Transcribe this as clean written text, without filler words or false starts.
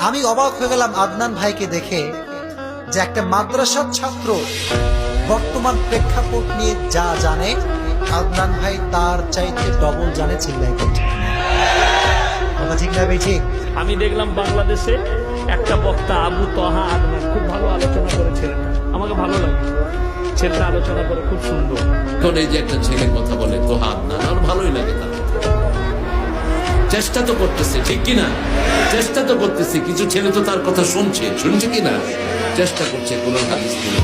আমি অবাক হয়ে গেলাম আদনান ভাইকে দেখে, যে একটা মাদ্রাসার ছাত্র বর্তমান প্রেক্ষাপট নিয়ে যা জানে, আদনান ভাই তার চাইতে ডবল জানে। চিল্লাই করছে কথা ঠিক না ভাই? ঠিক। আমি দেখলাম বাংলাদেশে একটা বক্তা আবু তহা আদনান খুব ভালো আলোচনা করে ছেলেটা, আমাকে ভালো লাগে ছেলেটা আলোচনা করে, খুব সুন্দর। এখন এই যে একটা ছেলে কথা বলে তোহা আদনান, আমার ভালোই লাগে তার কথা। চেষ্টা তো করতেছে, ঠিক কিনা? চেষ্টা তো করতেছে, কিছু ছেলে তো তার কথা শুনছে কিনা, চেষ্টা করছে কোন হাদিস দিয়ে।